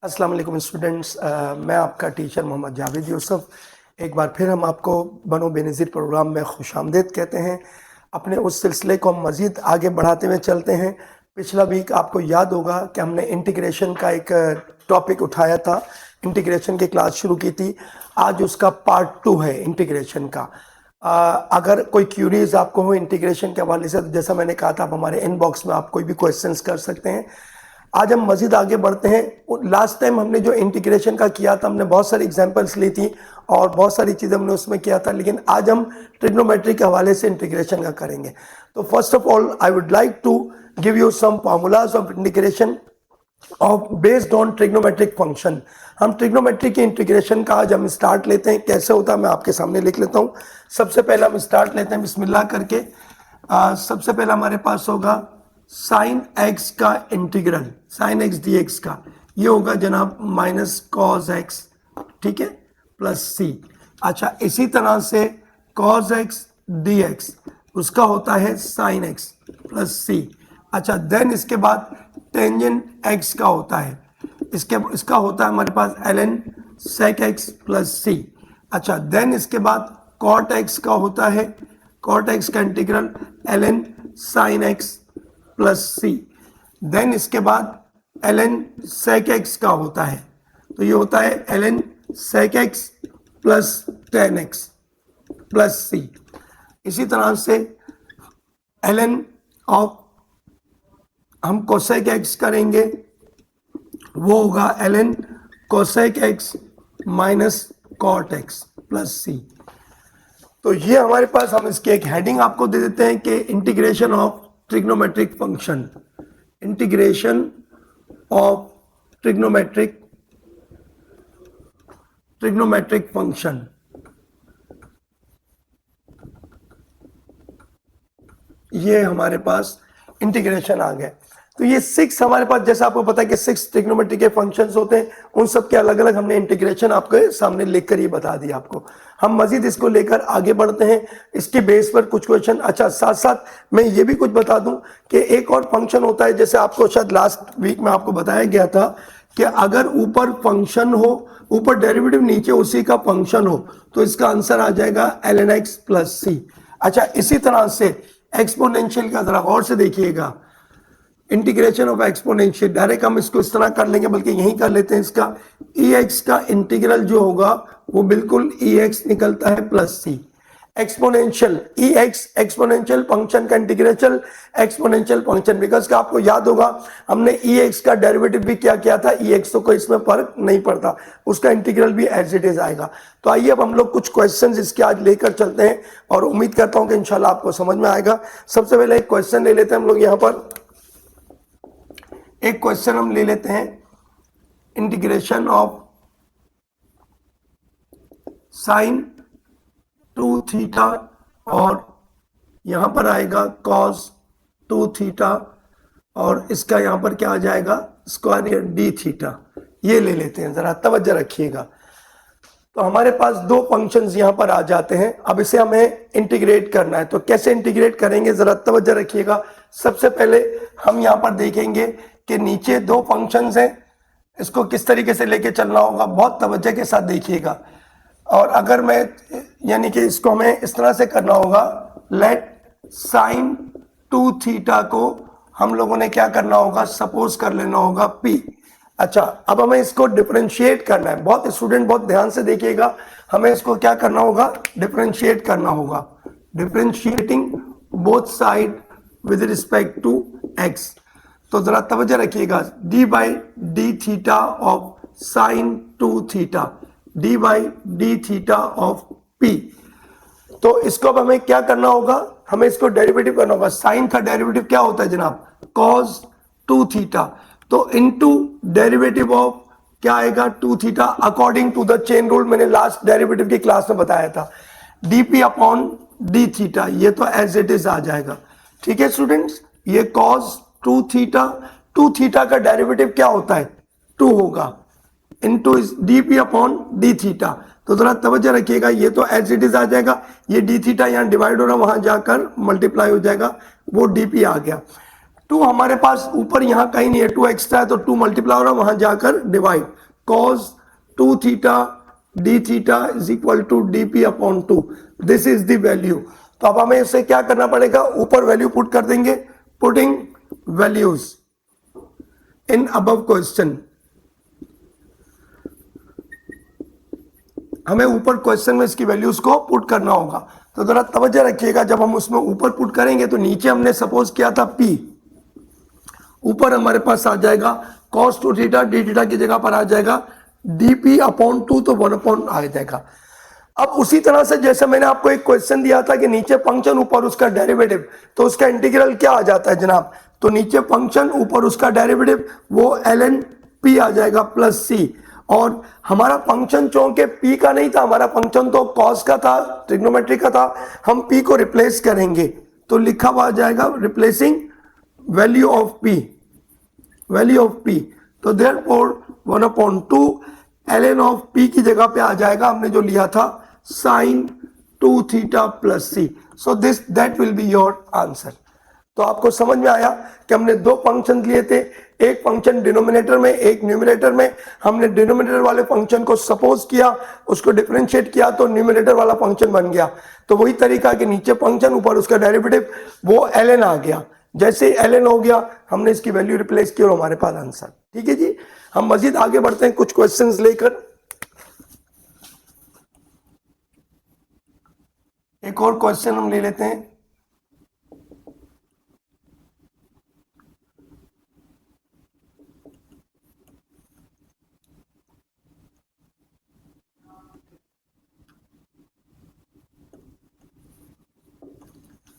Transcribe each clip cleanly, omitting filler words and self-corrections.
अस्सलाम वालेकुम स्टूडेंट्स। मैं आपका टीचर मोहम्मद जावेद यूसुफ। एक बार फिर हम आपको बनो बेनज़ीर प्रोग्राम में खुशामदीद कहते हैं। अपने उस सिलसिले को हम मज़ीद आगे बढ़ाते हुए चलते हैं। पिछला वीक आपको याद होगा कि हमने इंटीग्रेशन का एक टॉपिक उठाया था, इंटीग्रेशन की क्लास शुरू की थी। आज उसका पार्ट 2 है इंटीग्रेशन का। अगर कोई क्यूरीज आपको हो इंटीग्रेशन के हवाले से, तो जैसा मैंने कहा था, आप हमारे इनबॉक्स में आप कोई भी क्वेश्चंस कर सकते हैं। आज हम मजीद आगे बढ़ते हैं। लास्ट टाइम हमने जो इंटीग्रेशन का किया था, हमने बहुत सारी एग्जांपल्स ली थी और बहुत सारी चीज़ें हमने उसमें किया था, लेकिन आज हम ट्रिग्नोमेट्री के हवाले से इंटीग्रेशन का करेंगे। तो first of all I would like to give you some formulas of integration of based on trigonometric function. हम ट्रिग्नोमेट्री की इंटीग्रेशन का आज हम स्टार्ट लेते हैं। कैसे होता है मैं आपके सामने लिख लेता हूँ। सबसे पहले हम स्टार्ट लेते हैं बिस्मिल्लाह करके। सबसे पहले हमारे पास होगा साइन एक्स का integral, sine x D x का, ये होगा जनाब माइनस कॉज एक्स, ठीक है, प्लस सी। अच्छा, इसी तरह से कॉज एक्स डी एक्स, उसका होता है साइन एक्स प्लस सी। अच्छा, देन इसके बाद टेंजेंट एक्स का होता है, इसका होता है हमारे पास L N sec X plus C. अच्छा, देन इसके बाद कॉट एक्स का होता है, कॉट एक्स का integral L N sine X plus C. Then इसके बाद एल एन सेक एक्स का होता है, तो ये होता है L N sec X plus tan X plus C. इसी तरह से एल एन ऑफ हम कोसेक एक्स करेंगे, वो होगा L N cosec X minus cot X plus C. तो ये हमारे पास, हम इसकी एक हेडिंग आपको दे देते हैं कि integration of trigonometric function, integration of trigonometric function. ये हमारे पास इंटीग्रेशन आ गया। तो ये 6 हमारे पास, जैसा आपको पता है कि 6 ट्रिग्नोमेट्री के फंक्शंस होते हैं, उन सब के अलग अलग हमने इंटीग्रेशन आपके सामने लिखकर ये बता दिया आपको। हम मजीद इसको लेकर आगे बढ़ते हैं, इसके बेस पर कुछ क्वेश्चन। अच्छा, साथ साथ मैं ये भी कुछ बता दूं कि एक और फंक्शन होता है, जैसे आपको शायद लास्ट वीक में आपको बताया गया था कि अगर ऊपर फंक्शन हो, ऊपर डेरिवेटिव, नीचे उसी का फंक्शन हो, तो इसका आंसर आ जाएगा L N x plus C. अच्छा, इसी तरह से एक्सपोनेंशियल का जरा गौर से देखिएगा, इंटीग्रेशन ऑफ एक्सपोनेंशियल, डायरेक्ट हम इसको इस तरह कर लेंगे, बल्कि यहीं कर लेते हैं। इसका ई एक्स का इंटीग्रल जो होगा वो बिल्कुल ई एक्स निकलता है प्लस सी। एक्सपोनेंशियल ई एक्स, एक्सपोनेंशियल फंक्शन का इंटीग्रेशन एक्सपोनेंशियल फंक्शन, बिकॉज का आपको याद होगा हमने ई एक्स का डेरिवेटिव भी क्या किया था, ई एक्स तो कोई इसमें फर्क नहीं पड़ता, उसका इंटीग्रल भी एज इट इज आएगा। तो आइए अब हम लोग कुछ क्वेश्चंस इसके आज लेकर चलते हैं और उम्मीद करता हूं कि इंशाल्लाह आपको समझ में आएगा। सबसे पहले एक क्वेश्चन ले लेते हैं हम लोग। यहाँ पर एक क्वेश्चन हम ले लेते हैं, इंटीग्रेशन ऑफ साइन 2 थीटा और यहां पर आएगा कॉस 2 थीटा और इसका यहां पर क्या आ जाएगा, स्क्वायर डी थीटा। ये ले लेते हैं, जरा तवज्जो रखिएगा। तो हमारे पास 2 फंक्शंस यहां पर आ जाते हैं। अब इसे हमें इंटीग्रेट करना है, तो कैसे इंटीग्रेट करेंगे, जरा तवज्जो रखिएगा। सबसे पहले हम यहां पर देखेंगे कि नीचे 2 फंक्शंस हैं, इसको किस तरीके से लेके चलना होगा, बहुत तवज्जो के साथ देखिएगा। और अगर मैं, यानी कि इसको हमें इस तरह से करना होगा, लेट साइन 2 थीटा को हम लोगों ने क्या करना होगा, सपोज कर लेना होगा p। अच्छा, अब हमें इसको डिफरेंशिएट करना है। बहुत स्टूडेंट बहुत ध्यान से देखिएगा, हमें इसको क्या करना होगा, डिफरेंशिएट करना होगा, differentiating both side with respect to x। तो जरा तवज्जो रखिएगा, d by D theta of sine 2 theta, d by D theta of p। तो इसको अब हमें क्या करना होगा, हमें इसको डेरिवेटिव करना होगा। साइन का डेरिवेटिव क्या होता है जनाब, cos 2 थीटा, तो इनटू डेरिवेटिव ऑफ क्या आएगा, 2 theta, according to the chain rule, मैंने लास्ट डेरिवेटिव की क्लास में बताया था, dp अपॉन डी थीटा, ये तो एज इट इज आ जाएगा। ठीक है स्टूडेंट्स, ये cos 2 थीटा, 2 थीटा का डेरिवेटिव क्या होता है, 2 होगा, into D P upon d theta. तो जरा तवज्जो रखिएगा, ये तो एज इट इज आ जाएगा, ये डी थीटा यहाँ डिवाइड हो रहा है, वहां जाकर मल्टीप्लाई हो जाएगा, वो डी पी आ गया। 2 हमारे पास ऊपर यहाँ कहीं नहीं है, 2 एक्स्ट्रा है तो 2 मल्टीप्लाई हो रहा है, वहां जाकर divide, cos 2 theta D theta is equal to D P upon 2, this is the value. तो अब हमें इसे क्या करना पड़ेगा, ऊपर वैल्यू पुट कर देंगे, putting values in above question. हमें ऊपर क्वेश्चन में इसकी वैल्यूज को पुट करना होगा। तो जरा तवज्जो रखिएगा, जब हम उसमें ऊपर पुट करेंगे तो नीचे हमने सपोज किया था p, ऊपर हमारे पास आ जाएगा cos 2 थीटा, डी थीटा की जगह पर आ जाएगा dp अपॉन 2, तो 1 अपॉन आ जाएगा। अब उसी तरह से जैसे मैंने आपको एक क्वेश्चन दिया था कि नीचे फंक्शन ऊपर उसका डेरिवेटिव, तो उसका इंटीग्रल क्या आ जाता है जनाब, तो नीचे फंक्शन ऊपर उसका डेरिवेटिव वो ln p आ जाएगा प्लस c। और हमारा फंक्शन चूंकि p का नहीं था, हमारा फंक्शन तो cos का था, ट्रिग्नोमेट्री का था, हम p को रिप्लेस करेंगे तो लिखा हुआ आ जाएगा replacing value of p, value of p, तो देयरफॉर 1/2 ln ऑफ p की जगह पे आ जाएगा हमने जो लिया था sin 2 theta plus c। So this that will be your answer. तो आपको समझ में आया कि हमने दो फंक्शन लिए थे, एक फंक्शन डिनोमिनेटर में, एक न्यूमरेटर में। हमने डिनोमिनेटर वाले फंक्शन को सपोज किया, उसको डिफरेंशिएट किया तो न्यूमरेटर वाला फंक्शन बन गया। तो वही तरीका कि नीचे फंक्शन ऊपर उसका डेरिवेटिव, वो ln आ गया। जैसे ln हो गया हमने इसकी वैल्यू रिप्लेस की और हमारे पास आंसर। ठीक है जी, हम मजीद आगे बढ़ते हैं कुछ क्वेश्चंस लेकर। एक और क्वेश्चन हम ले लेते हैं।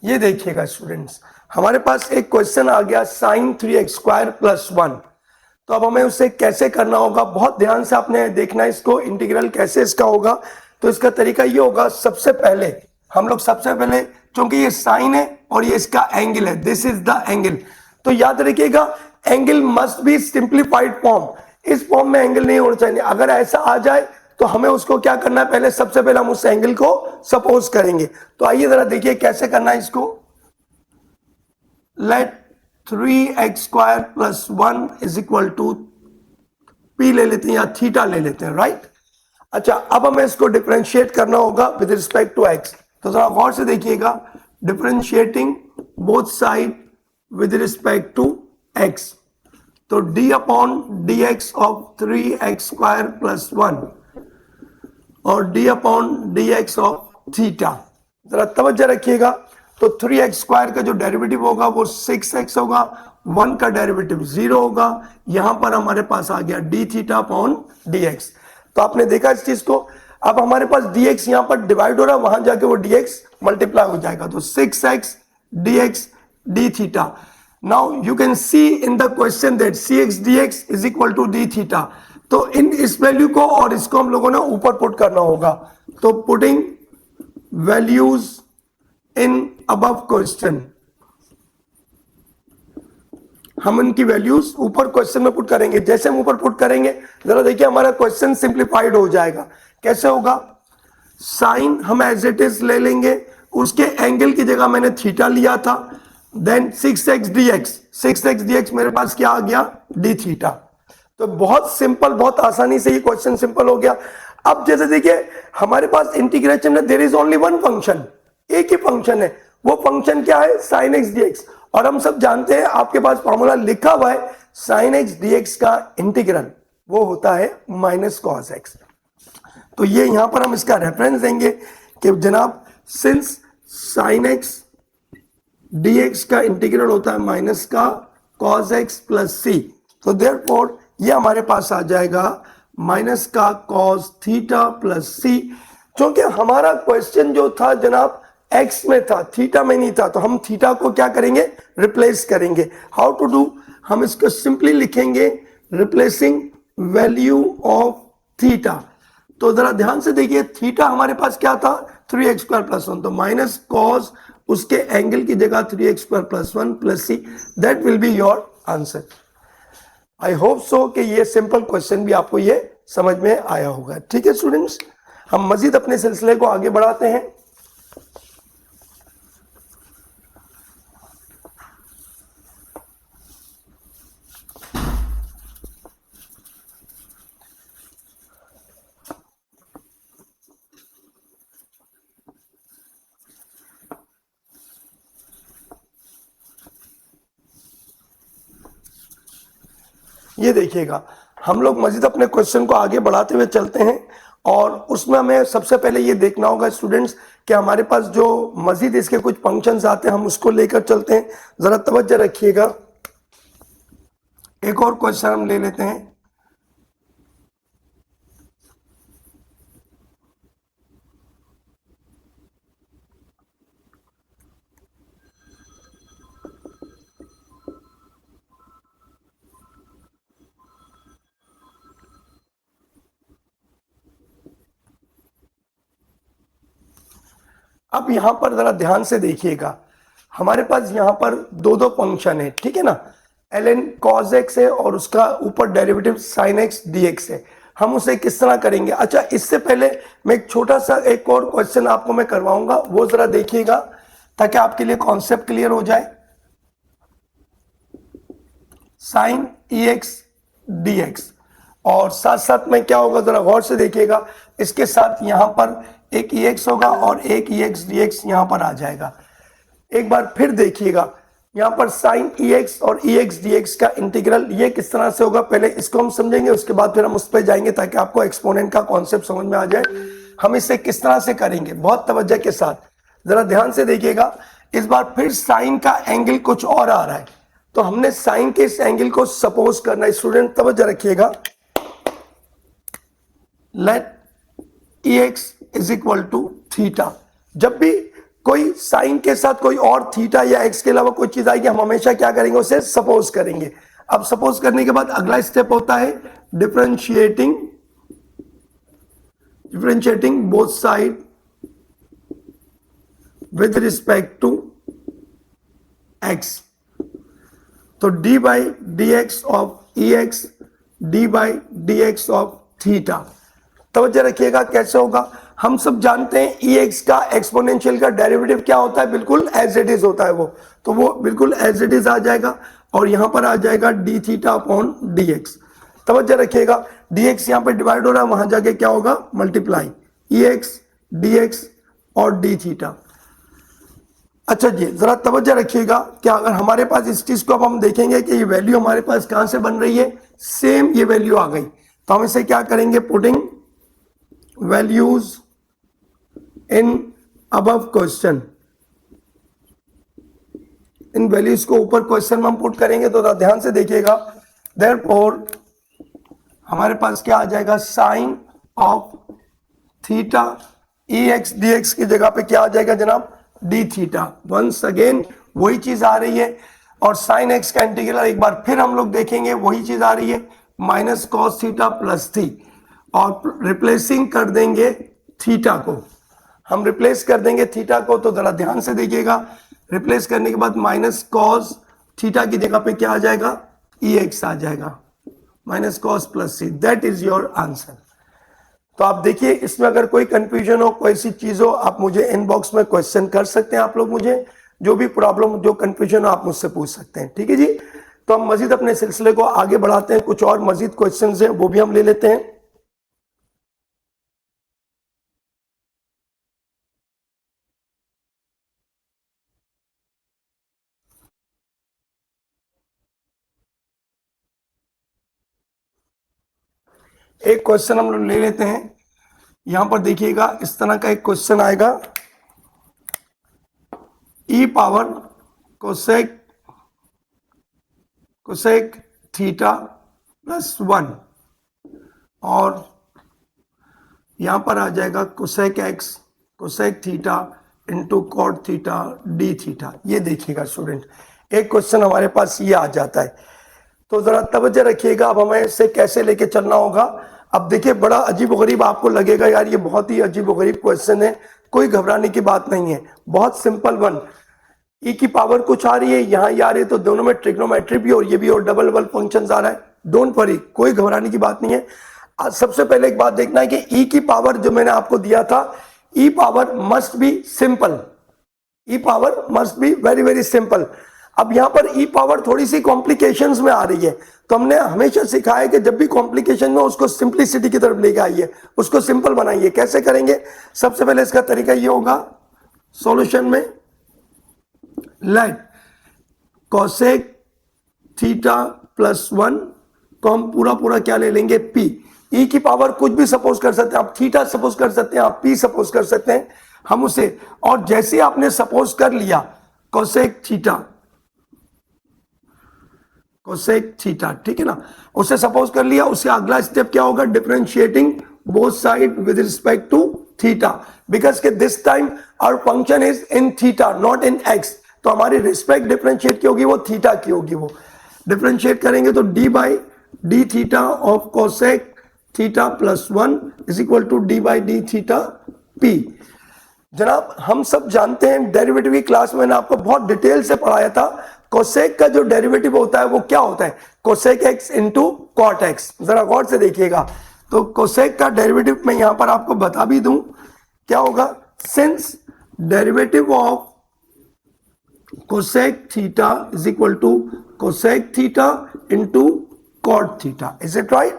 ये देखिएगा स्टूडेंट्स, हमारे पास एक क्वेश्चन आ गया sin 3x स्क्वायर प्लस 1। तो अब हमें उसे कैसे करना होगा, बहुत ध्यान से आपने देखना है इसको, इंटीग्रल कैसे इसका होगा। तो इसका तरीका ये होगा, सबसे पहले हम लोग चूंकि ये साइन है और ये इसका एंगल है, दिस इज द एंगल, तो याद रखिएगा angle must be simplified form. इस फॉर्म में एंगल नहीं होना चाहिए, अगर ऐसा आ जाए तो हमें उसको क्या करना है, पहले सबसे पहले हम उस एंगल को सपोज करेंगे। तो आइए जरा देखिए कैसे करना है इसको। Let 3x square plus 1 is equal to p ले लेते हैं या थीटा ले लेते हैं, राइट। अच्छा, अब हमें इसको डिफरेंशिएट करना होगा विद रिस्पेक्ट टू x। तो जरा गौर से देखिएगा, differentiating both side with respect to x, तो d upon D x of 3x square plus 1 और d upon D x of theta. जरा तवज्जो रखिएगा, तो 3x स्क्वायर का जो डेरिवेटिव होगा वो 6x होगा, 1 का डेरिवेटिव 0 होगा, यहां पर हमारे पास आ गया d थीटा अपॉन dx। तो आपने देखा इस चीज को। अब हमारे पास dx यहां पर डिवाइड हो रहा है, वहां जाके वो dx मल्टीप्लाई हो जाएगा, तो 6x dx d theta. Now you can see in the question that cx dx is equal to d theta. तो इन इस वैल्यू को और इसको हम लोगों ने ऊपर पुट करना होगा। तो putting values in above question, हम इनकी वैल्यूज ऊपर क्वेश्चन में पुट करेंगे। जैसे हम ऊपर पुट करेंगे जरा देखिए हमारा क्वेश्चन सिंप्लीफाइड हो जाएगा। कैसे होगा, साइन हम एज इट इज ले लेंगे, उसके एंगल की जगह मैंने थीटा लिया था, देन 6x dx मेरे पास क्या आ गया, d थीटा। तो बहुत सिंपल, बहुत आसानी से ये क्वेश्चन सिंपल हो गया। अब जैसे देखिए हमारे पास इंटीग्रेशन में there is only one function, एक ही फंक्शन है, वो फंक्शन क्या है, sin x dx। और हम सब जानते हैं, आपके पास फॉर्मूला लिखा हुआ है, sin x dx का इंटीग्रल वो होता है माइनस cos x। तो ये यहां पर हम इसका रेफरेंस देंगे कि जनाब सिंस sin x dx का इंटीग्रल होता है माइनस का cos x प्लस c, तो देयरफॉर ये हमारे पास आ जाएगा माइनस का cos थीटा प्लस c। क्योंकि हमारा क्वेश्चन जो था जनाब x में था, थीटा में नहीं था, तो हम थीटा को क्या करेंगे, रिप्लेस करेंगे। हाउ टू डू, हम इसको सिंपली लिखेंगे रिप्लेसिंग वैल्यू ऑफ थीटा। तो जरा ध्यान से देखिए, थीटा हमारे पास क्या था, 3x स्क्वायर प्लस 1, तो माइनस कॉस उसके एंगल की जगह 3x square plus 1 plus c, that will be your answer. I hope so कि ये सिंपल क्वेश्चन भी आपको ये समझ में आया होगा। ठीक है स्टूडेंट्स, हम मजीद अपने सिलसिले को आगे बढ़ाते हैं। ये देखिएगा, हम लोग मजीद अपने क्वेश्चन को आगे बढ़ाते हुए चलते हैं और उसमें हमें सबसे पहले ये देखना होगा स्टूडेंट्स कि हमारे पास जो मजीद इसके कुछ फंक्शंस आते हैं हम उसको लेकर चलते हैं। जरा तवज्जो रखिएगा। एक और क्वेश्चन हम ले लेते हैं। अब यहां पर जरा ध्यान से देखिएगा, हमारे पास यहां पर दो दो फंक्शन है, ठीक है ना, ln cos x है और उसका ऊपर डेरिवेटिव sin x dx है। हम उसे किस तरह करेंगे? अच्छा, इससे पहले मैं एक छोटा सा एक और क्वेश्चन आपको मैं करवाऊंगा, वो जरा देखिएगा ताकि आपके लिए कॉन्सेप्ट क्लियर हो जाए। sin ex dx और साथ साथ में क्या होगा जरा गौर से देखिएगा, इसके साथ यहां पर एक ex होगा और एक ex dx यहां पर आ जाएगा। एक बार फिर देखिएगा, यहां पर sin ex और ex dx का इंटीग्रल ये किस तरह से होगा, पहले इसको हम समझेंगे, उसके बाद फिर हम उस पर जाएंगे ताकि आपको एक्सपोनेंट का कॉन्सेप्ट समझ में आ जाए। हम इसे किस तरह से करेंगे, बहुत तवज्जो के साथ जरा ध्यान से देखिएगा। इस बार फिर साइन का एंगल कुछ और आ रहा है, तो हमने साइन के इस एंगल को सपोज करना है। स्टूडेंट तवज्जो रखिएगा। Let ex is equal to theta. जब भी कोई साइन के साथ कोई और थीटा या एक्स के अलावा कोई चीज आएगी, हम हमेशा क्या करेंगे, उसे सपोज करेंगे। अब सपोज करने के बाद अगला स्टेप होता है differentiating both side with respect to X. तो d by D x of E X, D by D x of theta. तवज्जो रखिएगा कैसे होगा। हम सब जानते हैं ई एक्स का एक्सपोनेंशियल का डेरिवेटिव क्या होता है, बिल्कुल एज इट इज होता है वो, तो वो बिल्कुल एज इट इज आ जाएगा और यहां पर आ जाएगा D theta upon D x. तवज्जो रखिएगा, डी एक्स यहां पर डिवाइड हो रहा है, वहां जाके क्या होगा, multiply e X D x और डी थीटा। अच्छा जी, जरा तवज्जो रखिएगा कि अगर हमारे पास इस चीज को अब हम देखेंगे कि ये वैल्यू हमारे पास कहां से बन रही है, सेम ये वैल्यू आ गई, तो हम इसे क्या करेंगे, putting values in above question. In values को ऊपर क्वेश्चन में हम पुट करेंगे, तो ध्यान से देखिएगा। देयरफॉर हमारे पास क्या आ जाएगा, sine of theta E X D X की जगह पे क्या आ जाएगा जनाब, डी थीटा। वंस अगेन वही चीज आ रही है और साइन एक्स का इंटीग्रल एक बार फिर हम लोग देखेंगे, वही चीज आ रही है, माइनस कॉस थीटा प्लस थी, और रिप्लेसिंग कर देंगे थीटा को, हम रिप्लेस कर देंगे थीटा को। तो जरा ध्यान से देखिएगा, रिप्लेस करने के बाद माइनस कॉस थीटा की जगह पे क्या आ जाएगा, ई एक्स आ जाएगा, minus cos plus C. That is your answer. तो आप देखिए, इसमें अगर कोई कंफ्यूजन हो, कोई सी चीज हो, आप मुझे इनबॉक्स में क्वेश्चन कर सकते हैं। आप लोग मुझे जो भी प्रॉब्लम, जो कंफ्यूजन हो, आप मुझसे पूछ सकते हैं, ठीक है जी। तो हम मजीद अपने सिलसिले को आगे बढ़ाते हैं, कुछ और मजीद क्वेश्चन हैं वो भी हम ले लेते हैं। एक क्वेश्चन हम लोग ले लेते हैं। यहां पर देखिएगा, इस तरह का एक क्वेश्चन आएगा, E power cosec theta plus 1 और यहां पर आ जाएगा cosec X cosec theta into cot theta D theta. ये देखिएगा स्टूडेंट, एक क्वेश्चन हमारे पास ये आ जाता है, तो जरा तवज्जो रखिएगा। अब हमें इसे कैसे लेके चलना होगा। अब देखिए, बड़ा अजीब गरीब आपको लगेगा, यार ये बहुत ही अजीब गरीब क्वेश्चन है, कोई घबराने की बात नहीं है, बहुत सिंपल वन। ई की पावर कुछ आ रही है, यहाँ ये आ रही है, तो दोनों में ट्रिग्नोमेट्री भी और ये भी और डबल डबल फंक्शन आ रहा है, डोंट वरी, कोई घबराने की बात नहीं है। सबसे पहले एक बात देखना है कि ई की पावर जो मैंने आपको दिया था, E power must be simple, E power must be very very simple. अब यहां पर ई पावर थोड़ी सी कॉम्प्लिकेशंस में आ रही है, तो हमने हमेशा सिखाया कि जब भी कॉम्प्लिकेशन में उसको सिंप्लिसिटी की तरफ लेके आइए, उसको सिंपल बनाइए। कैसे करेंगे, सबसे पहले इसका तरीका ये होगा, सॉल्यूशन में लेट कोसेक थीटा प्लस 1 को हम पूरा पूरा क्या ले लेंगे, p। e की पावर कुछ भी सपोज कर सकते हैं आप, थीटा सपोज कर सकते हैं आप, p सपोज कर सकते हैं हम उसे। और जैसे ही आपने सपोज कर लिया कोसेक थीटा, कोसेक थीटा, ठीक है ना, उसे सपोज कर लिया, उससे अगला स्टेप क्या होगा, differentiating both side with respect to theta, because के this time our function is in theta not in X, तो हमारी रिस्पेक्ट डिफरेंशिएट की होगी वो थीटा की होगी। वो डिफरेंशिएट करेंगे तो d by D theta of cosec theta plus 1 is equal to d by D theta p। जनाब हम सब जानते हैं, डेरिवेटिव की क्लास में मैंने आपको बहुत डिटेल से पढ़ाया था, कोसेक का जो डेरिवेटिव होता है वो क्या होता है, cosec X into cot X. जरा गौर से देखिएगा, तो कोसेक का डेरिवेटिव मैं यहां पर आपको बता भी दूं क्या होगा, since derivative of cosec theta is equal to cosec theta into cot theta, is it right,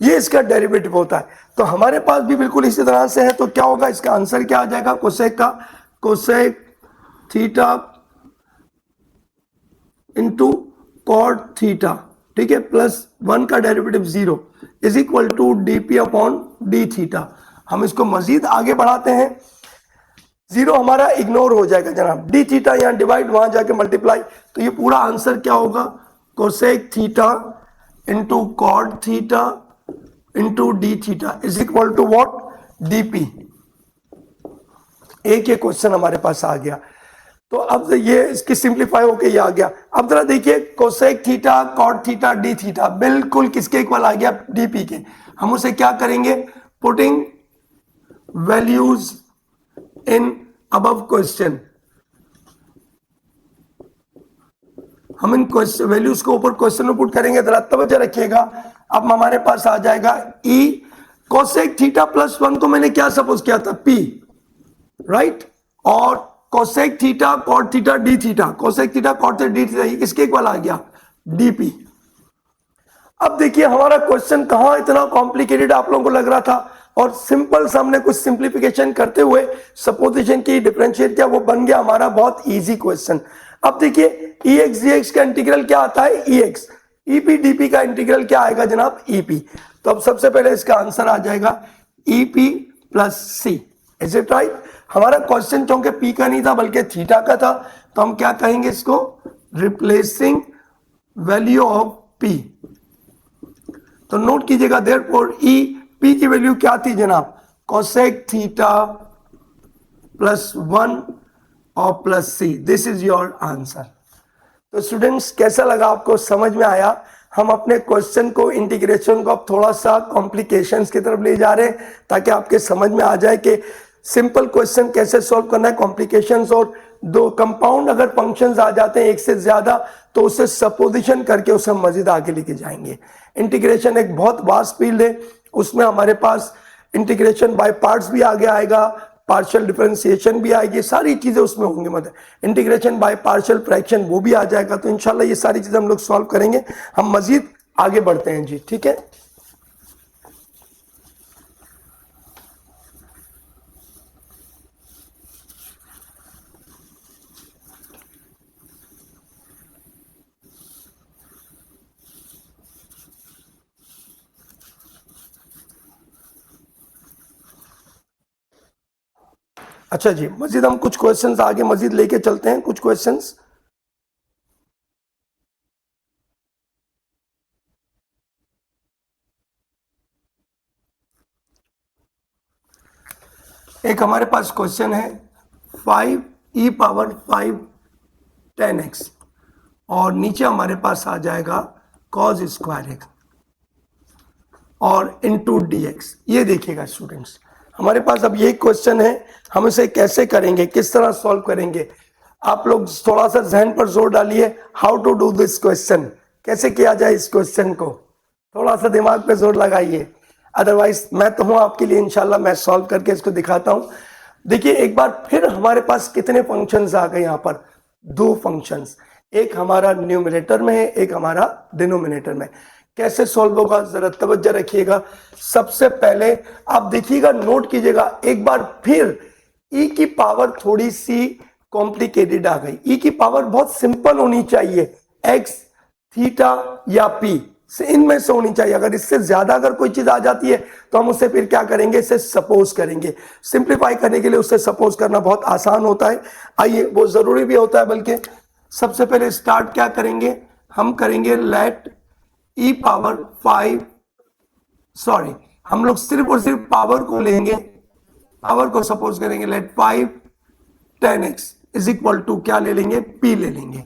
ये इसका डेरिवेटिव होता है। तो हमारे पास भी बिल्कुल इसी तरह से है, तो क्या होगा, इसका आंसर क्या आ जाएगा, कोसेक का cosec theta into cot theta, ठीक है, प्लस 1 का derivative 0 is equal to dp upon d theta. हम इसको मजीद आगे बढ़ाते हैं, 0 हमारा इग्नोर हो जाएगा जनाब, डी थीटा यहाँ डिवाइड, वहां जाके मल्टीप्लाई, तो ये पूरा आंसर क्या होगा, cosec theta into cot theta into d theta is equal to what, dp। एक ये क्वेश्चन हमारे पास आ गया, तो अब ये इसकी सिंप्लीफाई होके ये आ गया। अब जरा देखिए cosec theta cot theta D theta बिल्कुल किसके इक्वल आ गया, dp के। हम उसे क्या करेंगे, putting values in above question, हम इन वैल्यूज को ऊपर क्वेश्चन में पुट करेंगे, जरा तवज्जो रखिएगा। अब हमारे पास आ जाएगा e कोसेक थीटा प्लस 1 को मैंने क्या सपोज किया था, p, राइट, और cosec theta cot theta D theta, cosec theta cot theta D theta किसके इक्वल आ गया, dp। अब देखिए हमारा क्वेश्चन कहां इतना कॉम्प्लिकेटेड आप लोगों को लग रहा था, और सिंपल सा हमने कुछ सिंप्लीफिकेशन करते हुए सपोजिशन की डिफरेंशिएट किया, वो बन गया हमारा बहुत इजी क्वेश्चन। अब देखिए ex dx का इंटीग्रल क्या आता है, ex, ep dp का इंटीग्रल क्या आएगा जनाब, ep। तो अब सबसे पहले इसका आंसर आ जाएगा ep plus c, is it right. हमारा क्वेश्चन चूंकि p का नहीं था बल्कि थीटा का था, तो हम क्या कहेंगे इसको, रिप्लेसिंग वैल्यू ऑफ p। तो नोट कीजिएगा, देयरफॉर e p की वैल्यू क्या थी जनाब, कोसेक थीटा प्लस 1 और plus c, this is your answer. तो स्टूडेंट्स कैसा लगा आपको, समझ में आया। हम अपने क्वेश्चन को, इंटीग्रेशन को अब थोड़ा सा कॉम्प्लिकेशंस की तरफ ले जा रहे हैं, ताकि आपके समझ में आ जाए कि सिंपल क्वेश्चन कैसे सॉल्व करना है, कॉम्प्लिकेशंस और दो कंपाउंड अगर फंक्शंस आ जाते हैं एक से ज्यादा, तो उसे सपोजिशन करके उसे हम मजीद आगे लेके जाएंगे। इंटीग्रेशन एक बहुत वास्ट फील्ड है, उसमें हमारे पास इंटीग्रेशन बाय पार्ट्स भी आगे आएगा, पार्शियल डिफरेंशिएशन भी आएगी, सारी चीजें उसमें होंगी, मतलब इंटीग्रेशन बाय पार्शियल फ्रैक्शन वो भी आ जाएगा। तो इंशाल्लाह ये सारी चीजें हम लोग सॉल्व करेंगे। हम मजीद आगे बढ़ते हैं जी, ठीक है। अच्छा जी, मजीद हम कुछ क्वेश्चंस आगे मजीद लेके चलते हैं, कुछ क्वेश्चंस। एक हमारे पास क्वेश्चन है 5e पावर 5 10x, और नीचे हमारे पास आ जाएगा cos स्क्वायर x और इनटू dx। ये देखिएगा स्टूडेंट्स, हमारे पास अब ये क्वेश्चन है, हम इसे कैसे करेंगे, किस तरह सॉल्व करेंगे। आप लोग थोड़ा सा जहन पर जोर डालिए, how to do this question, कैसे किया जाए इस क्वेश्चन को, थोड़ा सा दिमाग पे जोर लगाइए। अदरवाइज मैं तो हूं आपके लिए, इंशाल्लाह मैं सॉल्व करके इसको दिखाता हूं। देखिए एक बार फिर हमारे पास कितने फंक्शंस आ गए यहाँ पर, दो फंक्शंस, एक हमारा न्यूमरेटर में है, एक हमारा डिनोमिनेटर में। कैसे सॉल्व होगा जरा तवज्जो रखिएगा। सबसे पहले आप देखिएगा, नोट कीजिएगा, एक बार फिर e की पावर थोड़ी सी कॉम्प्लिकेटेड आ गई। e की पावर बहुत सिंपल होनी चाहिए, x, थीटा या p, इनमें से होनी चाहिए। अगर इससे ज्यादा अगर कोई चीज आ जाती है तो हम उससे फिर क्या करेंगे, इसे सपोज करेंगे। सिंप्लीफाई करने के लिए उससे सपोज करना बहुत आसान होता है। आइए, वो जरूरी भी होता है, बल्कि सबसे पहले स्टार्ट क्या करेंगे, हम करेंगे लेट ई पावर 5, सॉरी हम लोग सिर्फ और सिर्फ पावर को लेंगे, पावर को सपोज करेंगे, late 5 10x is equal to क्या ले लेंगे, p ले लेंगे।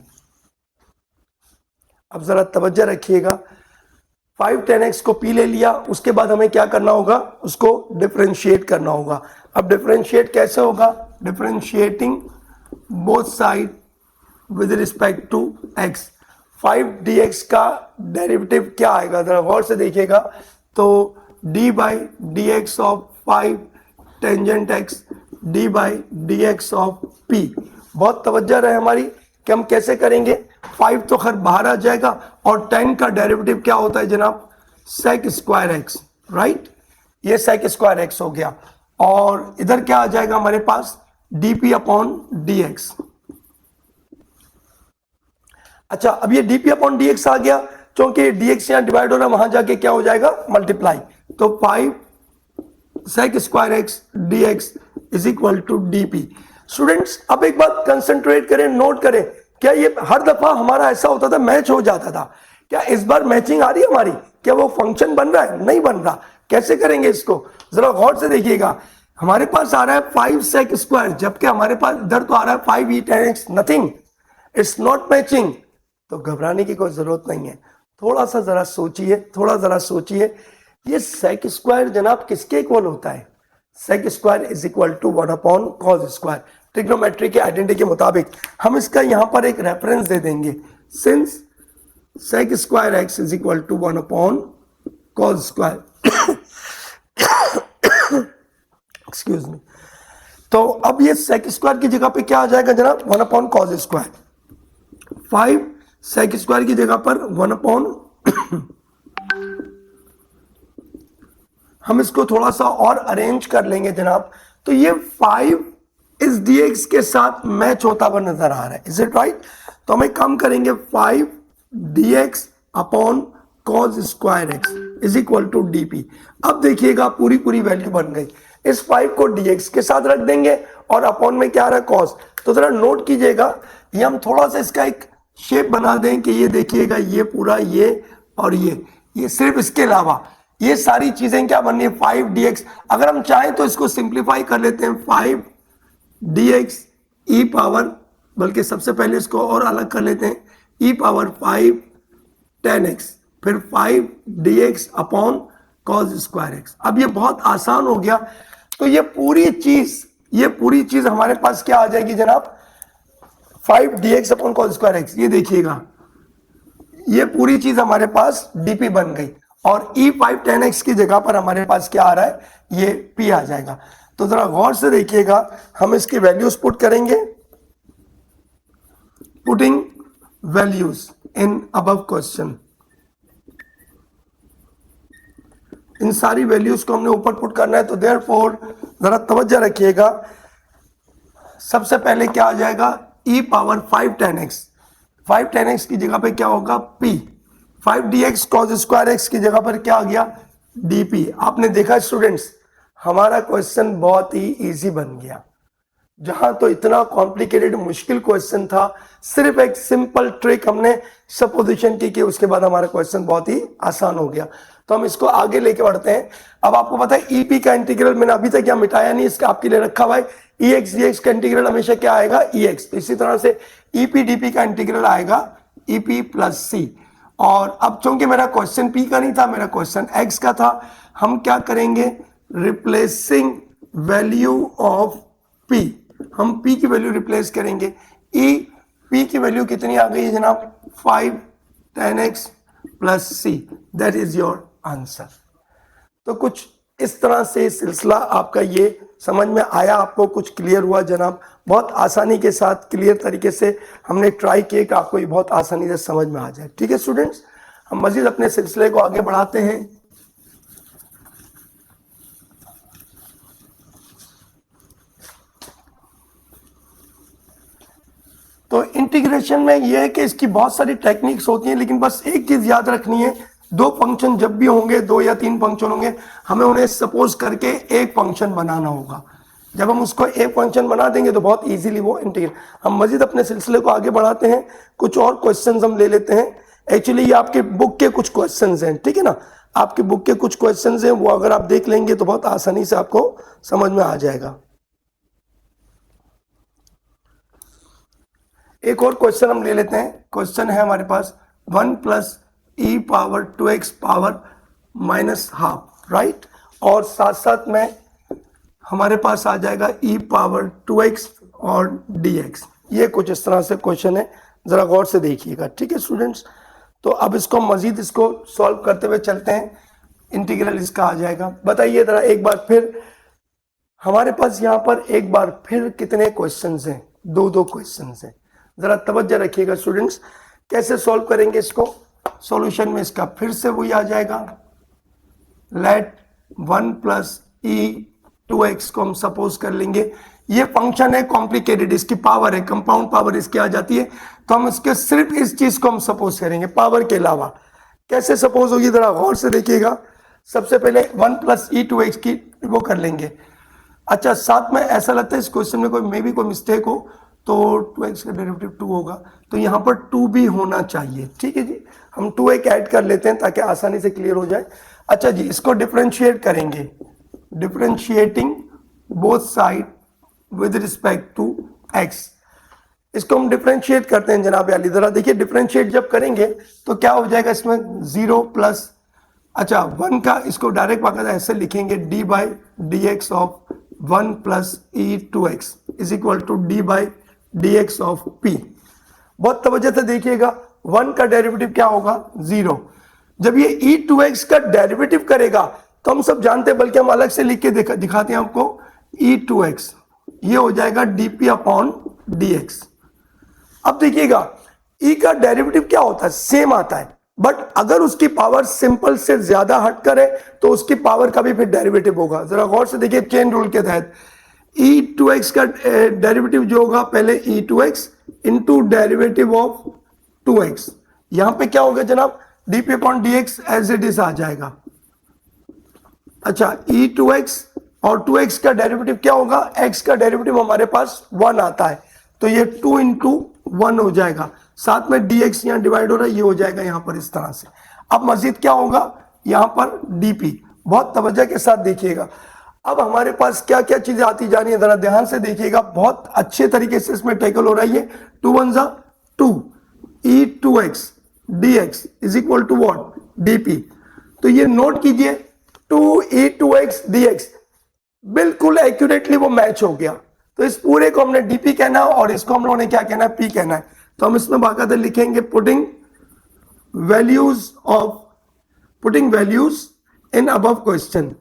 अब जरा तवज्जो रखिएगा, 5 10x को p ले लिया, उसके बाद हमें क्या करना होगा, उसको डिफरेंशिएट करना होगा। अब डिफरेंशिएट कैसे होगा, differentiating both side with respect to x। 5 dx का डेरिवेटिव क्या आएगा, जरा गौर से देखिएगा, तो d by D x of 5 tangent x d by D x of p। बहुत तवज्जो रहे हमारी कि हम कैसे करेंगे। 5 तो खैर बाहर आ जाएगा, और 10 का डेरिवेटिव क्या होता है जनाब, सेक स्क्वायर एक्स, राइट, ये सेक स्क्वायर एक्स हो गया। और इधर क्या आ जाएगा हमारे पास, dp अपॉन डी एक्स। अच्छा, अब ये dp अपॉन डी एक्स आ गया, क्योंकि dx यहाँ डिवाइड हो रहा है, वहां जाके क्या हो जाएगा, मल्टीप्लाई। तो 5 sec square x D x is equal to dp। Students, अब एक बात कंसंट्रेट करें, नोट करें, क्या ये हर दफा हमारा ऐसा होता था, मैच हो जाता था? क्या इस बार मैचिंग आ रही है हमारी? क्या वो फंक्शन बन रहा है? नहीं बन रहा। कैसे करेंगे इसको, जरा गौर से देखिएगा। हमारे पास आ रहा है 5 सेक स्क्वायर, जबकि हमारे पास इधर तो आ रहा है 5 ई 10x, nothing, it's not matching. तो घबराने की कोई जरूरत नहीं है, थोड़ा सा जरा सोचिए, थोड़ा जरा सोचिए। ये सेक स्क्वायर जनाब किसके इक्वल होता है, sec square is equal to 1 upon cos square. Trigonometry के आइडेंटिटी के मुताबिक हम इसका यहां पर एक रेफरेंस दे देंगे, since sec square x is equal to 1 upon cos square, excuse me. तो अब ये सेक स्क्वायर की जगह पे क्या आ जाएगा जनाब, 1 upon cos square. 5 sec square की जगह पर 1 अपॉन हम इसको थोड़ा सा और अरेंज कर लेंगे जनाब, तो ये 5 इस dx के साथ मैच होता हुआ नजर आ रहा है, इज इट राइट? तो हम एक काम करेंगे, 5 dx upon cos square x is equal to dp। अब देखिएगा पूरी पूरी वैल्यू बन गई। इस 5 को dx के साथ रख देंगे, और अपॉन में क्या आ रहा है, कॉस। तो जरा नोट कीजिएगा, ये हम थोड़ा सा इसका एक शेप बना दें कि ये देखिएगा, ये पूरा, ये और ये सिर्फ इसके अलावा ये सारी चीजें क्या बननी है, 5 dx। अगर हम चाहें तो इसको सिंप्लीफाई कर लेते हैं, 5 dx ई पावर, बल्कि सबसे पहले इसको और अलग कर लेते हैं, ई पावर 5 10x, फिर 5 dx upon cos square x. अब ये बहुत आसान हो गया। तो ये पूरी चीज हमारे पास क्या आ जाएगी जनाब, 5 dx upon cos square x. ये देखिएगा, ये पूरी चीज हमारे पास dp बन गई, और e 5 10x की जगह पर हमारे पास क्या आ रहा है, ये p आ जाएगा। तो जरा गौर से देखिएगा, हम इसकी वैल्यूज पुट करेंगे, putting values in above question. इन सारी वैल्यूज को हमने ऊपर पुट करना है, तो देयरफॉर जरा तवज्जो रखिएगा। सबसे पहले क्या आ जाएगा, e पावर 5 10x, 5 10x की जगह पे क्या होगा, p। 5 dx cos square x की जगह पर क्या आ गया, dp। आपने देखा स्टूडेंट्स, हमारा क्वेश्चन बहुत ही इजी बन गया। जहां तो इतना कॉम्प्लिकेटेड मुश्किल क्वेश्चन था, सिर्फ एक सिंपल ट्रिक हमने सपोजिशन की, उसके बाद हमारा क्वेश्चन बहुत ही आसान हो गया। तो हम इसको आगे लेके बढ़ते हैं। अब आपको पता है ईपी का इंटीग्रल मैंने अभी तक यहाँ मिटाया नहीं, इसका आपके लिए रखा हुआ है। ईएक्स डीएक्स का इंटीग्रल हमेशा क्या आएगा, ईएक्स। तो इसी तरह से ईपी डीपी का इंटीग्रल आएगा ईपी प्लस सी। और अब चूंकि मेरा क्वेश्चन पी का नहीं था, मेरा क्वेश्चन एक्स का था, हम क्या करेंगे, रिप्लेसिंग वैल्यू ऑफ पी, हम p की वैल्यू रिप्लेस करेंगे। e p की वैल्यू कितनी आ गई है जनाब, 5 10x plus c, that is your answer. तो कुछ इस तरह से सिलसिला आपका ये समझ में आया, आपको कुछ क्लियर हुआ जनाब। बहुत आसानी के साथ क्लियर तरीके से हमने ट्राई किया कि आपको ये बहुत आसानी से समझ में आ जाए। ठीक है स्टूडेंट्स, हम मजीद अपने सिलसिले को आगे बढ़ाते हैं। तो इंटीग्रेशन में यह है कि इसकी बहुत सारी टेक्निक्स होती हैं, लेकिन बस एक चीज याद रखनी है, दो फंक्शन जब भी होंगे, दो या तीन फंक्शन होंगे, हमें उन्हें सपोज करके एक फंक्शन बनाना होगा। जब हम उसको एक फंक्शन बना देंगे तो बहुत इजीली वो इंटीग्रेट। हम मजीद अपने सिलसिले को आगे बढ़ाते हैं, कुछ और क्वेश्चंस हम ले लेते हैं। एक्चुअली ये आपके बुक के कुछ क्वेश्चंस हैं, ठीक है ना, आपके बुक के कुछ क्वेश्चंस हैं, वो अगर आप देख लेंगे तो बहुत आसानी से आपको समझ में आ जाएगा। एक और क्वेश्चन हम ले लेते हैं। क्वेश्चन है हमारे पास 1 plus E power 2x power minus half, right, और साथ साथ में हमारे पास आ जाएगा e पावर 2x और dx। ये कुछ इस तरह से क्वेश्चन है, जरा गौर से देखिएगा, ठीक है स्टूडेंट्स। तो अब इसको मजीद इसको सॉल्व करते हुए चलते हैं, इंटीग्रल इसका आ जाएगा। बताइए जरा एक बार फिर, हमारे पास यहाँ पर एक बार फिर कितने क्वेश्चंस हैं? दो क्वेश्चंस हैं। जरा तवज्जो रखिएगा स्टूडेंट्स, कैसे सॉल्व करेंगे इसको। सॉल्यूशन में इसका फिर से वही आ जाएगा, लेट 1 प्लस ई 2x को हम सपोज कर लेंगे। ये फंक्शन है कॉम्प्लिकेटेड, इसकी पावर है, कंपाउंड पावर इसकी आ जाती है, तो हम इसके सिर्फ इस चीज को हम सपोज करेंगे, पावर के अलावा। कैसे सपोज होगी जरा गौर से देखिएगा। सबसे पहले 1 प्लस ई 2x की वो कर लेंगे। अच्छा, साथ में ऐसा लगता है इस क्वेश्चन में कोई मिस्टेक हो तो 2x का डेरिवेटिव 2 होगा, तो यहाँ पर 2 भी होना चाहिए, ठीक है जी। हम 2 ऐड कर लेते हैं ताकि आसानी से क्लियर हो जाए। अच्छा जी, इसको डिफरेंशिएट करेंगे, differentiating both side with respect to x। इसको हम डिफरेंशिएट करते हैं जनाब अली, जरा देखिए डिफरेंशिएट जब करेंगे तो क्या हो जाएगा इसमें 0 प्लस, अच्छा 1 का इसको डायरेक्ट बाकायदा ऐसे लिखेंगे d by D x of 1 plus e 2x is equal to d by D x of p। बहुत तवज्जो से देखिएगा, 1 का डेरिवेटिव क्या होगा 0। जब ये ई 2x का डेरिवेटिव करेगा तो हम सब जानते हैं, बल्कि हम अलग से लिख के दिखाते हैं आपको, ई 2x ये हो जाएगा dp अपॉन dx। अब देखिएगा e का डेरिवेटिव क्या होता है, सेम आता है, बट अगर उसकी पावर सिंपल से ज्यादा हट करे तो उसकी पावर का भी फिर डेरिवेटिव होगा। जरा गौर से देखिए, चेन रूल के तहत e 2x का डेरिवेटिव जो होगा पहले e 2x into derivative of 2x, यहां पे क्या होगा जनाब dp upon dx as it is आ जाएगा। अच्छा, e 2x और 2x का डेरिवेटिव क्या होगा, x का डेरिवेटिव हमारे पास 1 आता है, तो ये 2 इंटू 1 हो जाएगा, साथ में dx यहाँ डिवाइड हो रहा है, ये हो जाएगा यहाँ पर इस तरह से। अब मजीद क्या होगा यहाँ पर dp, बहुत तवज्जो के साथ देखिएगा। अब हमारे पास क्या क्या चीजें आती जा रही है, जरा ध्यान से देखिएगा, बहुत अच्छे तरीके से इसमें टैकल हो रही है। 2 1 जा 2, e 2x dx is equal to what dp। तो ये नोट कीजिए, 2e 2x dx बिल्कुल एक्यूरेटली वो मैच हो गया। तो इस पूरे को हमने dp कहना है और इसको हम लोगों ने क्या कहना है, p कहना है। तो हम इसमें बाकायदा लिखेंगे putting values in above question.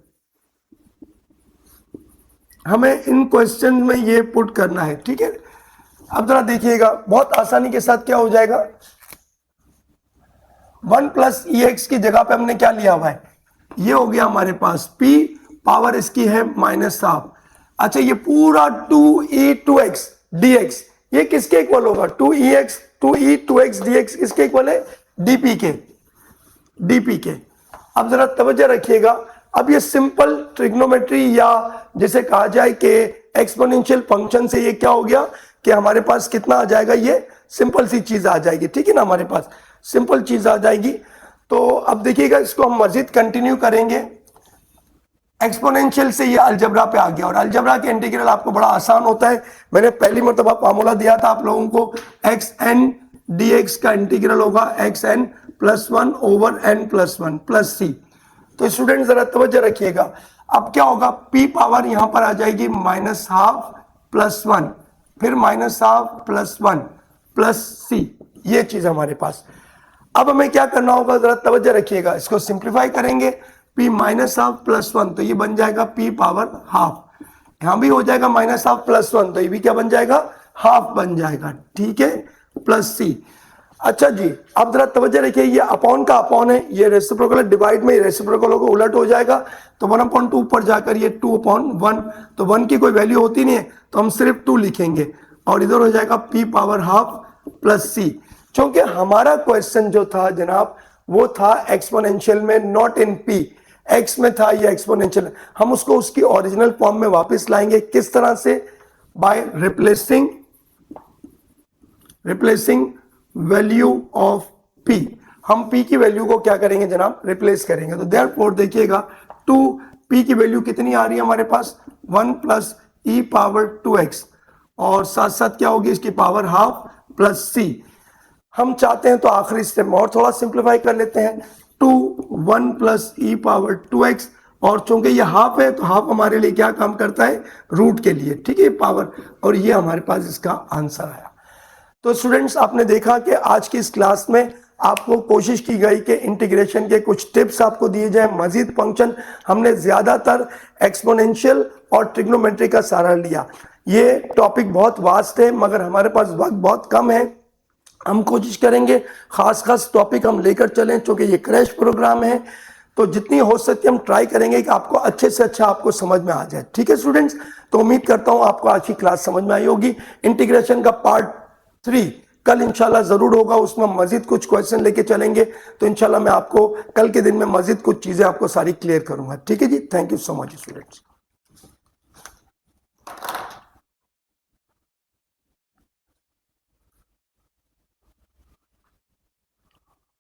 हमें इन क्वेश्चन में ये पुट करना है, ठीक है। अब जरा देखिएगा, बहुत आसानी के साथ क्या हो जाएगा, 1 प्लस ex की जगह पे हमने क्या लिया हुआ है, ये हो गया हमारे पास p, पावर इसकी है माइनस हाफ। अच्छा, ये पूरा 2e 2x dx ये किसके इक्वल होगा, 2e 2x dx किसके इक्वल है, dp के। अब जरा तवज्जो रखिएगा, अब ये सिंपल ट्रिग्नोमेट्री या जिसे कहा जाए कि एक्सपोनेंशियल फंक्शन से ये क्या हो गया कि हमारे पास कितना आ जाएगा, ये सिंपल सी चीज आ जाएगी, ठीक है ना, हमारे पास सिंपल चीज आ जाएगी। तो अब देखिएगा, इसको हम मजीद कंटिन्यू करेंगे। एक्सपोनेंशियल से ये अलजबरा पे आ गया, और अलजबरा के इंटीग्रल आपको बड़ा आसान होता है। मैंने पहली मरतबा फार्मूला दिया था आप लोगों को, xn dx का इंटीग्रल होगा xn plus 1 over n plus 1 plus c। तो स्टूडेंट जरा तवज्जो रखिएगा, अब क्या होगा, p पावर यहां पर आ जाएगी माइनस हाफ प्लस 1, फिर minus half plus 1 plus c, ये चीज हमारे पास। अब हमें क्या करना होगा, जरा तवज्जो रखिएगा, इसको सिंप्लीफाई करेंगे, p माइनस हाफ प्लस 1, तो ये बन जाएगा p पावर हाफ, यहां भी हो जाएगा माइनस हाफ प्लस 1, तो ये भी क्या बन जाएगा, हाफ बन जाएगा, ठीक है, प्लस c। अच्छा जी, अब जरा तवज्जो रखिए, ये अपॉन का अपॉन है, ये रेसिप्रोकल डिवाइड में रेसिप्रोकल होगा, उलट हो जाएगा, तो 1/2 ऊपर जाकर ये 2/1, तो 1 की कोई वैल्यू होती नहीं है, तो हम सिर्फ 2 लिखेंगे, और इधर हो जाएगा p power half plus c। क्योंकि हमारा क्वेश्चन जो था जनाब वो था एक्सपोनेंशियल में, नॉट इन पी। एक्स में था, ये एक्सपोनेंशियल। हम उसको उसकी ओरिजिनल फॉर्म में वापस लाएंगे। किस तरह से? By replacing value of P. हम पी की वैल्यू को क्या करेंगे जनाब? रिप्लेस करेंगे। तो देयरफॉर देखिएगा 2 पी की वैल्यू कितनी आ रही है हमारे पास? 1 प्लस ई पावर 2x, और साथ साथ क्या होगी इसकी पावर हाफ प्लस सी। हम चाहते हैं तो आखिरी स्टेप में और थोड़ा सिंप्लीफाई कर लेते हैं। 2 1 प्लस ई पावर 2x, और चूंकि ये हाफ है तो हाफ हमारे लिए क्या काम करता है? रूट के लिए, ठीक है, पावर। और ये हमारे पास इसका आंसर आया। तो स्टूडेंट्स, आपने देखा कि आज की इस क्लास में आपको कोशिश की गई कि इंटीग्रेशन के कुछ टिप्स आपको दिए जाए। मजीद फंक्शन हमने ज्यादातर एक्सपोनेंशियल और ट्रिग्नोमेट्री का सहारा लिया। ये टॉपिक बहुत वास्ट है मगर हमारे पास वक्त बहुत कम है। हम कोशिश करेंगे खास टॉपिक हम लेकर चलें, क्योंकि ये क्रैश प्रोग्राम है। तो जितनी हो सके हम ट्राई करेंगे कि आपको अच्छे से अच्छा आपको समझ में आ जाए। ठीक है स्टूडेंट्स, तो उम्मीद करता हूं आपको आज की क्लास समझ में आई होगी। इंटीग्रेशन का पार्ट 3 कल इंशाल्लाह जरूर होगा, उसमें मजीद कुछ क्वेश्चन लेके चलेंगे। तो इंशाल्लाह मैं आपको कल के दिन में मजीद कुछ चीजें आपको सारी क्लियर करूंगा। ठीक है जी, thank you so much students.